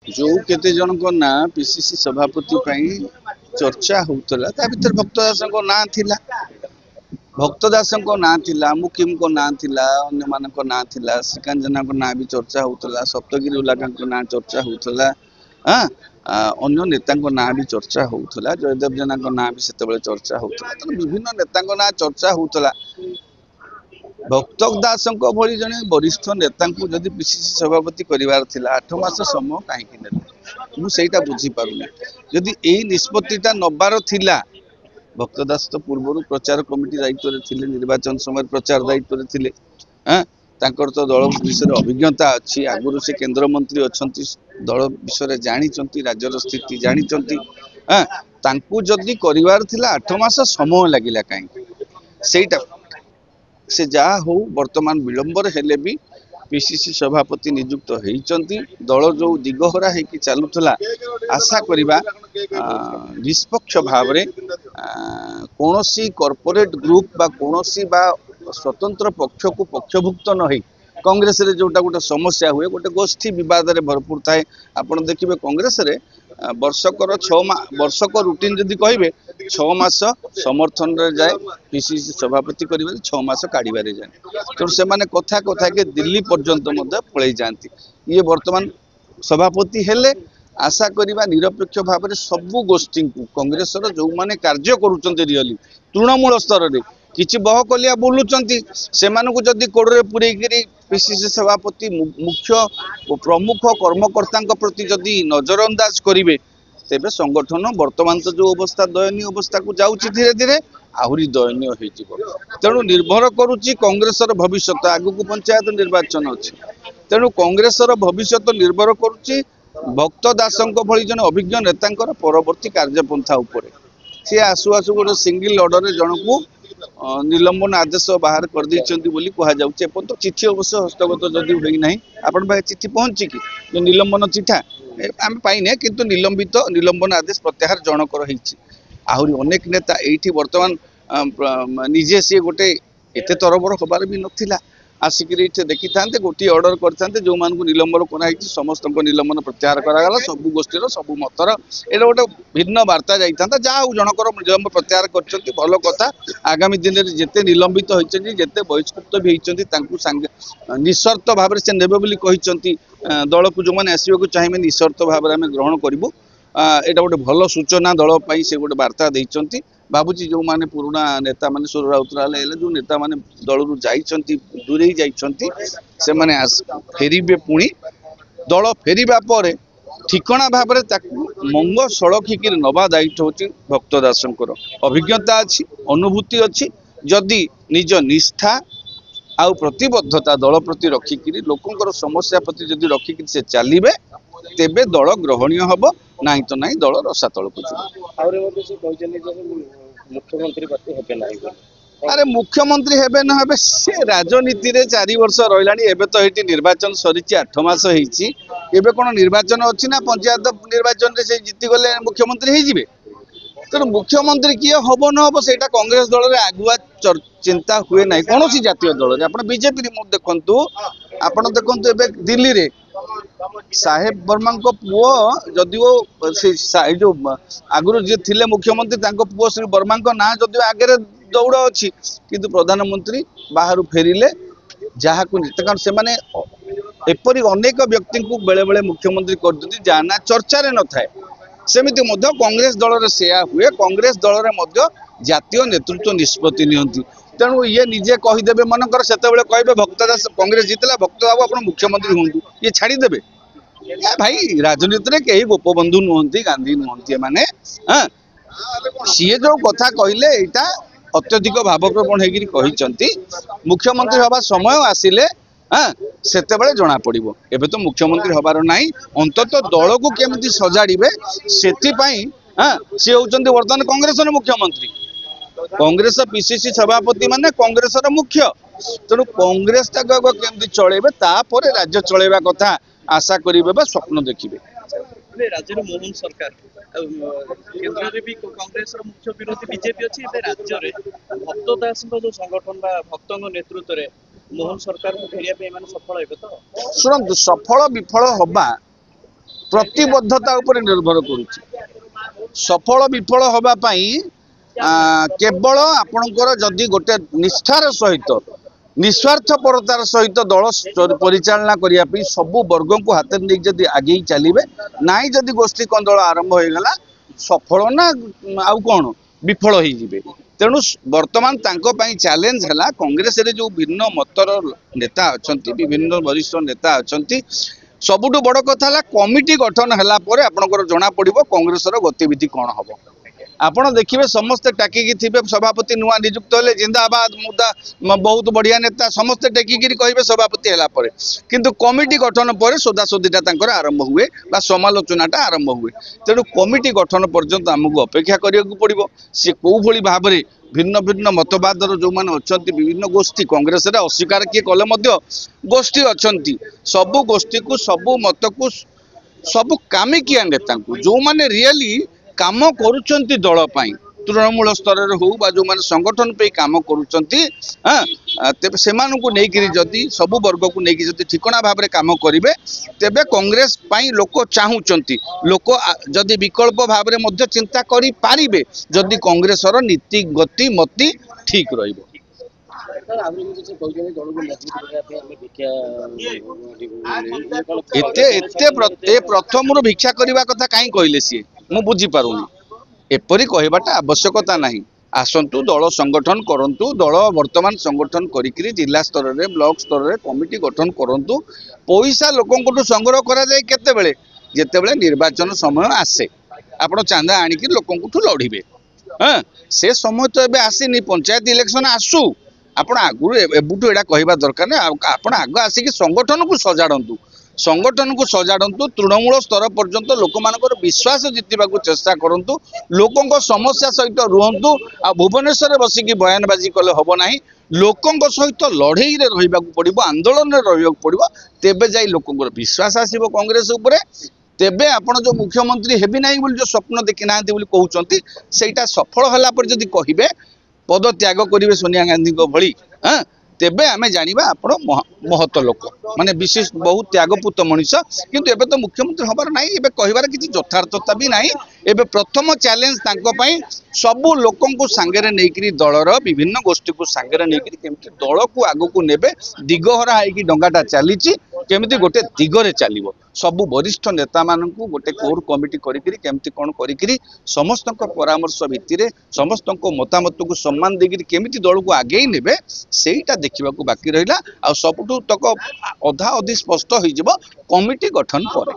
जो केते जन को ना पीसीसी सभापति चर्चा होता भर भक्त दास ना थिला भक्त दास ना थिला मुकिम को ना थिला अन्य मान ना थिला श्रीकांत जेना को ना भी चर्चा होता सप्तगिरी उल्लाका ना चर्चा होता हाँ अन्य नेता ना भी चर्चा होता जयदेव जेना ना भी से चर्चा होता विभिन्न नेता ना चर्चा होता भक्त दास भली जड़े वरिष्ठ नेता जदि पीसीसी सभापति करार 8 मास समय कहीं मुझा बुझीपारूनी जदि यही निष्पत्तिटा नबार थिला भक्त दास तो पूर्व प्रचार कमिटी दायित्व थे निर्वाचन समय प्रचार दायित्व थे हाँ तांकर तो दल विषय अभिज्ञता अच्छी आगुरी से केंद्र मंत्री अच्छा दल विषय जानी राज्यर स्थिति जानी हाँ तांकू जदि करार 8 मास समय लगिला कहीं से जहा हो वर्तमान विलंबर हेले भी पीसीसी सभापति नियुक्त होती दल जो दिगहरा होगी चलुला आशा करिबा निष्पक्ष भाव में कौन सी कॉर्पोरेट ग्रुप बा कौन सी बा स्वतंत्र पक्ष को पक्षभुक्त न हो कांग्रेस रे जोटा गोटे समस्या हुए गोटे गोष्ठी विवाद रे भरपूर थाए आपण देखिबे कांग्रेस रे वर्षकर 6 वर्षक रुटीन जदि कहे 6 मास समर्थन रे जाए पीसीसी सभापति करिबारे 6 मास काढ़िबारे जाए तो से माने कथा कथा के दिल्ली पर्यंत मध्य पळै जांती ये वर्तमान सभापति हेले आशा करिबा निरपेक्ष भाव में सबू गोष्ठी को कांग्रेस जो माने कार्य करूचंती रियली तृणमूल स्तर रे किछि बहकलिया बोलुचंती से मानकु जदि कोड़े पुरेकिरी पीसीसी सभापति मुख्य प्रमुख कर्मकर्ता प्रति जदि नजरअंदाज करिवे तेबे संगठन वर्तमान तो जो अवस्था दयनीय अवस्था को जाउची धीरे धीरे आहुरी दयनीय होइजिवो तेणु निर्भर करुची कांग्रेस भविष्य आगु को पंचायत निर्वाचन अच्छी तेणु कांग्रेस भविष्य निर्भर करुची भक्त दास भली जन अभिज्ञ नेता परवर्ती कार्यपंथा उपरे सी आसु आसु गोटे सिंगल ऑर्डर जन को निलंबन आदेश बाहर कर कहुच्छे चिठी अवश्य हस्तगत जदि होना आपण चिठी पहुंची कि जो निलंबन चिठा आम पाइने किंतु निलंबित निलंबन आदेश प्रत्याहार जनकर आहरी अनेक नेता ये बर्तमान निजे सी गोटे एत तरबर हबार भी नथिला आसिक देखी था गोटे ऑर्डर करते जो मान निलंबन कराई समस्त निलंबन प्रत्याहार कराला सबू गोष्ठी सबू मतर ये गोटे भिन्न वार्ता जाता जहाँ जनकर निलंबन प्रत्याहार कर भल कथा आगामी दिन में जिते निलंबित होती जिते बहिष्कृत भी होती निस्वार्थ भाव से ने दल को जो मैंने आसवाक चाहिए निस्वार्थ भाव में ग्रहण करूँ यहाँ गोटे भल सूचना दल से गोटे वार्ता देती भावुची जो माने पुराना नेता माने सुर राउतराल जो नेता माने दल रू जाइछंती दूरे जाइछंती से माने फेरिबे पुणी दल फेरिबा परे ठिकणा भाव में मंग सड़खिक नवा दायित्व होची भक्त दासंकर अभिज्ञता अच्छी अनुभूति अच्छी जदि निज निष्ठा आउ प्रतिबद्धता दल प्रति रखिकी लोकंकर समस्या प्रति जदि रखिकी से चलिबे तेबे दल ग्रहणीय हब नहीं तो नहीं दल रसातल को अरे मुख्यमंत्री हेबे न हेबे से राजनीति रे 4 वर्ष रहिलानी एबे तो हेटी निर्वाचन सरी 8 मास हेची एबे कोन निर्वाचन अछि ना पंचायत निर्वाचन रे से जीति गले मुख्यमंत्री हे जिवे तो मुख्यमंत्री किए हब न हब सेटा कांग्रेस दल रे आगुआ चिंता हुए ना कौन सी जातीय दल रे आपण बीजेपी रे देखंतु आपण देखंतु एबे दिल्ली रे साहेब वर्मा को पुओ जदिओ से जो आगुरी जी थिले मुख्यमंत्री तांको पुओ श्री वर्मा को ना जदिओ आगे दौड़ अच्छी किंतु प्रधानमंत्री बाहर फेरिले जहाँ को कारण से माने एपरी अनेक व्यक्ति को बेले बेले मुख्यमंत्री कर दिया जहाँ ना चर्चा न थाए सेमिति मध्य कांग्रेस दल रे सेया हुए कांग्रेस दल रे मध्य जातीय नेतृत्व निष्पत्ति नियंती तेणु ये निजे कहीदेवे मनकर से कहे भक्त दास कांग्रेस जीतला भक्त बाबू आप मुख्यमंत्री हूँ ये छाड़देवे भाई राजनीति में कहीं गोपबंधु नुहति गांधी नुहति माने हाँ सी जो कथा कहले यहाँ अत्यधिक भावप्रवण होती मुख्यमंत्री हवा समय आसिले हाँ से जना पड़ो एबे तो मुख्यमंत्री हबार नहीं अंततः दल को केमिति सजाड़े से हाँ सी होती बर्तमान कांग्रेस मुख्यमंत्री कांग्रेस पीसीसी सभापति माने कांग्रेस मुख्य तेणु कांग्रेस केमती चलेबे तापर राज्य चलेबा कथा आशा करेंगे स्वप्न देखिए राज्य मोहन सरकार केंद्र में भी कांग्रेस मुख्य विरोधी बीजेपी अच्छी राज्य में भक्त दास जो संगठन भक्त नेतृत्व में मोहन सरकार को फेरिया सफल हे तो शुणु सफल विफल हवा प्रतिबद्धता उपरे निर्भर करुच्ची सफल विफल हवा पाई केवल आपणकर जदि गोटे निष्ठार सहित निस्वार्थपरतार सहित दल परिचालना करने सबू वर्ग को हाथ नहीं जदि आगे चलिए ना जदि गोष्ठी कंदल आरंभ होगा सफल ना आउ कौन विफल हो तेणु वर्तमान चैलेंज है कांग्रेस रे जो भिन्न मतर नेता अच्छा विभिन्न वरिष्ठ नेता अच्छा सबुठु बड़ कथा है कमिटी गठन है आपंकर जना पड़ो कांग्रेस गतिविधि कौन हम आपण देखिए समस्ते टाकिकी थे सभापति नुआ नियुक्त होले जिंदाबाद मुदा बहुत बढ़िया नेता समस्ते टेकिकी कहे सभापति है किंतु कमिटी गठन पर सोदासोदीटा आरंभ हुए बा समालोचनाटा आरंभ हुए तेणु कमिटी गठन पर्यंत आमको अपेक्षा करने पड़ो सी कौ भली भाव में भिन्न भिन्न मतवादर जो मैंने अच्छा विभिन्न गोष्ठी कांग्रेस अस्वीकार किए कले गोष्ठी अच्छा सबू गोष्ठी को सबू मत को सबू कामिकिया नेता जो मैंने रियली काम करुचंती दल पाई तृणमूल स्तर हो जो मैंने संगठन पे काम करुचंती तेबे सेमानकु नेकिरी जदि सबु वर्ग को नेकी जदि ठिकणा भाव में काम करिवे तेबे कांग्रेस पाई लोक चाहूचंती लोक जदि विकल्प भाव में मध्य चिंता करि पारिबे जदि कांग्रेसर नीति गति मति ठीक रहिबो एते प्रथम भिक्षा करने कथा कहीं कहले सी मु बुझी पारुनी एपरी कहबाटा आवश्यकता नहीं आसंतु दल संगठन करंतु दल वर्तमान संगठन करी जिला स्तर रे ब्लॉक स्तर रे कमिटी गठन करंतु पैसा लोकंकु संग्रह करा जाय केतेबेले जेतेबेले निर्वाचन समय आसे आपण चांदा आनिकी लोकंकु लड़िबे हाँ से समय तो एबे आसीनी पंचायत इलेक्शन आसू आपण आगु एबुटू एडा कहबा दरकार ना आपण आग आसिक संगठन को सजाड़ंतु संगठन को सजाड़ंतु तृणमूल स्तर पर्यंत लोक मानकर विश्वास जितवा चेष्टा करंतु लोकों समस्या सहित रुहंतु आ भुवनेश्वर बसिकी बयानबाजी कले हब नाही लोकों सहित लड़ई रे रहिबाकू पड़िबो आंदोलन रे रहिबाकू पड़िबो तेबे जाई लोकों विश्वास आसीबो कांग्रेस उपरे तेबे आपण जो मुख्यमंत्री हेबी नाही बोली जो स्वप्न देखि नांती बोली कहउचंती सेटा सफल हला पर जदी कहिबे पद त्याग करेंगे सोनिया गांधी को भली हाँ तेबे आमे जानिबा आपण महत लोक माने विशेष बहुत त्यागपूत मनीष किंतु एबे तो मुख्यमंत्री हबार नाही एबे कहिबार किछि यथार्थता भी नाही एबे प्रथम चैलेंज तांको पई सबु लोकन को सांगरे नेकरी दलर विभिन्न गोष्ठी को सांगरे नेकरी केमति दल को आगो को नेबे दिगहरा हाइकी डंगाटा चलीची केमति गोटे दिगरे चलिबो सबु वरिष्ठ नेता मानकु गोटे कोर कमिटी करिकरी केमति कोन करिकरी समस्त परामर्श भित्तिरे समस्त मतामत को सम्मान देकरी केमति दल को आगे नेबे सेटा देखा बाकी रहा आ सबुठु तक अधा अधि स्पष्ट हो कमिटी गठन पर।